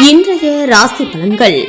இன்றைய ராசி பலன்கள்.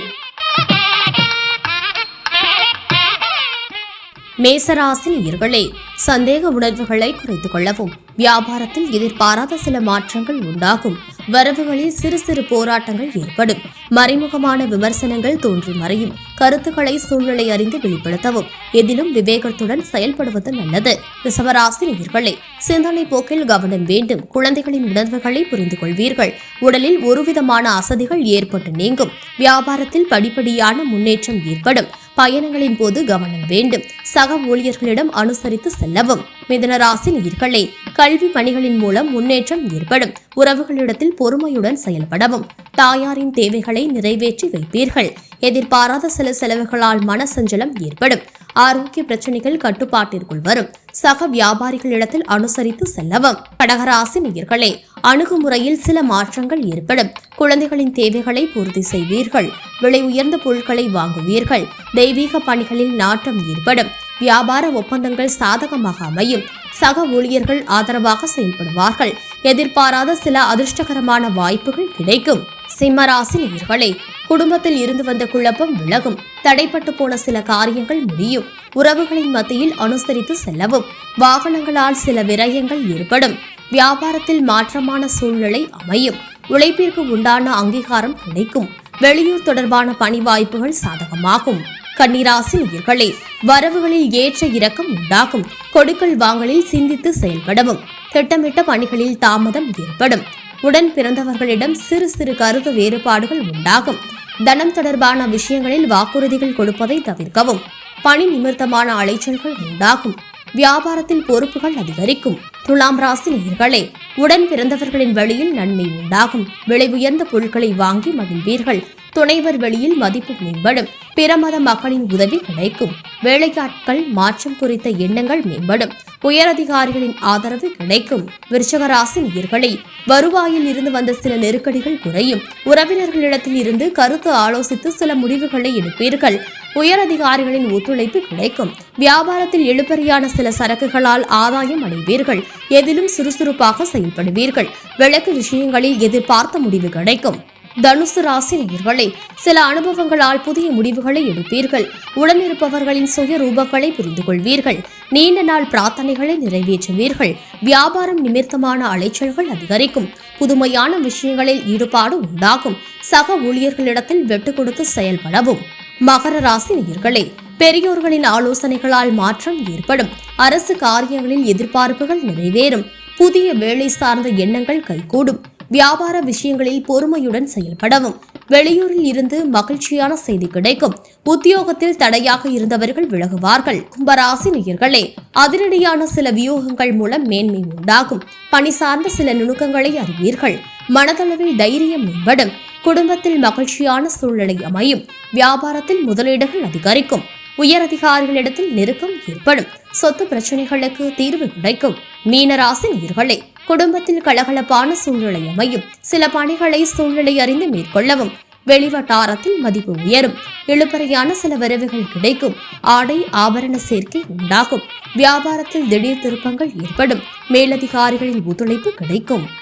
மேசராசி நேயர்களே, சந்தேக உணர்வுகளை குறைத்துக் கொள்ளவும். வியாபாரத்தில் எதிர்பாராத சில மாற்றங்கள் உண்டாகும். வரவுகளில் சிறு சிறு போராட்டங்கள் ஏற்படும். மறைமுகமான விமர்சனங்கள் தோன்றி மறையும். கருத்துக்களை சூழ்நிலை அறிந்து வெளிப்படுத்தவும். எதிலும் விவேகத்துடன் செயல்படுவது நல்லது. ரிஷபராசி நேயர்களே, சிந்தனை போக்கில் கவனம் வேண்டும். குழந்தைகளின் உணர்வுகளை புரிந்து கொள்வீர்கள். உடலில் ஒருவிதமான அசதிகள் ஏற்பட்டு நீங்கும். வியாபாரத்தில் படிப்படியான முன்னேற்றம் ஏற்படும். பயணங்களின் போது கவனம் வேண்டும். சக ஊழியர்களிடம் அனுசரித்து செல்லவும். மிதுனராசி நேயர்களே, கல்வி பணிகளின் மூலம் முன்னேற்றம் ஏற்படும். உறவுகளிடத்தில் பொறுமையுடன் செயல்படவும். தாயாரின் தேவைகளை நிறைவேற்றி வைப்பீர்கள். எதிர்பாராத சில செலவுகளால் மனசஞ்சலம் ஏற்படும். ஆரோக்கிய பிரச்சனைகள் கட்டுப்பாட்டிற்குள் வரும். சக வியாபாரிகளிடத்தில் அனுசரித்து செல்லவும். கடகராசி நேயர்களே, அணுகுமுறையில் சில மாற்றங்கள் ஏற்படும். குழந்தைகளின் தேவைகளை பூர்த்தி செய்வீர்கள். விலை உயர்ந்த பொருட்களை வாங்குவீர்கள். தெய்வீக பணிகளில் நாட்டம் ஏற்படும். வியாபார ஒப்பந்தங்கள் சாதகமாக அமையும். சக ஊழியர்கள் ஆதரவாக செயல்படுவார்கள். எதிர்பாராத சில அதிர்ஷ்டகரமான வாய்ப்புகள் கிடைக்கும். சிம்மராசி நேயர்களே, குடும்பத்தில் இருந்து வந்த குழப்பம் விலகும். தடைப்பட்டு போன சில காரியங்கள் முடியும். உறவுகளின் மத்தியில் அனுசரித்து செல்லவும். வாகனங்களால் சில விரயங்கள் ஏற்படும். வியாபாரத்தில் மாற்றமான சூழ்நிலை அமையும். உழைப்பிற்கு உண்டான அங்கீகாரம் கிடைக்கும். வெளியூர் தொடர்பான பணி வாய்ப்புகள் சாதகமாகும். கன்னிராசி நேயர்களே, வரவுகளில் ஏற்ற இறக்கம் உண்டாகும். கொடுக்கல் வாங்கலில் சிந்தித்து செயல்படவும். திட்டமிட்ட பணிகளில் தாமதம் ஏற்படும். உடன் பிறந்தவர்களிடம் சிறு சிறு கருத்து வேறுபாடுகள் உண்டாகும். தனம் தொடர்பான விஷயங்களில் வாக்குறுதிகள் கொடுப்பதை தவிர்க்கவும். பணி நிமித்தமான அலைச்சல்கள் உண்டாகும். வியாபாரத்தில் பொறுப்புகள் அதிகரிக்கும். துலாம் ராசி நேயர்களே, உடன் பிறந்தவர்களின் வழியில் நன்மை உண்டாகும். விலை உயர்ந்த பொருட்களை வாங்கி மகிழ்வீர்கள். துணைவர் வெளியில் மதிப்பு மேம்படும். பிற மத மக்களின் உதவி கிடைக்கும். வேலையாட்கள் மாற்றம் குறித்த எண்ணங்கள் மேம்படும். உயரதிகாரிகளின் ஆதரவு கிடைக்கும். விருச்சிக ராசி நேயர்களே, வருவாயில் இருந்து வந்த சில நெருக்கடிகள் குறையும். உறவினர்களிடத்தில் இருந்து கருத்து ஆலோசித்து சில முடிவுகளை எடுப்பீர்கள். உயரதிகாரிகளின் ஒத்துழைப்பு கிடைக்கும். வியாபாரத்தில் இழுபறியான சில சரக்குகளால் ஆதாயம் அடைவீர்கள். எதிலும் சுறுசுறுப்பாக செயல்படுவீர்கள். வழக்கு விஷயங்களில் எதிர்பார்த்த முடிவு கிடைக்கும். தனுசு ராசி நேயர்களே, சில அனுபவங்களால் புதிய முடிவுகளை எடுப்பீர்கள். உடனிருப்பவர்களின் சுய ரூபங்களை புரிந்து கொள்வீர்கள். நீண்ட நாள் பிரார்த்தனைகளை நிறைவேற்றுவீர்கள். வியாபாரம் நிமித்தமான அலைச்சல்கள் அதிகரிக்கும். புதுமையான விஷயங்களில் ஈடுபாடு உண்டாகும். சக ஊழியர்களிடத்தில் வெட்டு கொடுத்து செயல்படவும். மகர ராசி நேயர்களே, பெரியோர்களின் ஆலோசனைகளால் மாற்றம் ஏற்படும். அரசு காரியங்களில் எதிர்பார்ப்புகள் நிறைவேறும். புதிய வேலை சார்ந்த எண்ணங்கள் கைகூடும். வியாபார விஷயங்களில் பொறுமையுடன் செயல்படவும். வெளியூரில் இருந்து மகிழ்ச்சியான செய்தி கிடைக்கும். உத்தியோகத்தில் தடையாக இருந்தவர்கள் விலகுவார்கள். கும்பராசி நேயர்களே, அதிரடியான சில வியூகங்கள் மூலம் மேன்மை உண்டாகும். பணி சார்ந்த சில நுணுக்கங்களை அறிவீர்கள். மனதளவில் தைரியம் மேம்படும். குடும்பத்தில் மகிழ்ச்சியான சூழ்நிலை அமையும். வியாபாரத்தில் முதலீடுகள் அதிகரிக்கும். உயரதிகாரிகளிடத்தில் நெருக்கம் ஏற்படும். சொத்து பிரச்சனைகளுக்கு தீர்வு கிடைக்கும். மீனராசி நேயர்களே, குடும்பத்தில் கலகலப்பான சூழ்நிலை அமையும். சில பணிகளை சூழ்நிலை அறிந்து மேற்கொள்ளவும். வெளிவட்டாரத்தில் மதிப்பு உயரும். இழுபறியான சில வரவுகள் கிடைக்கும். ஆடை ஆபரண சேர்க்கை உண்டாகும். வியாபாரத்தில் திடீர் திருப்பங்கள் ஏற்படும். மேலதிகாரிகளின் ஒத்துழைப்பு கிடைக்கும்.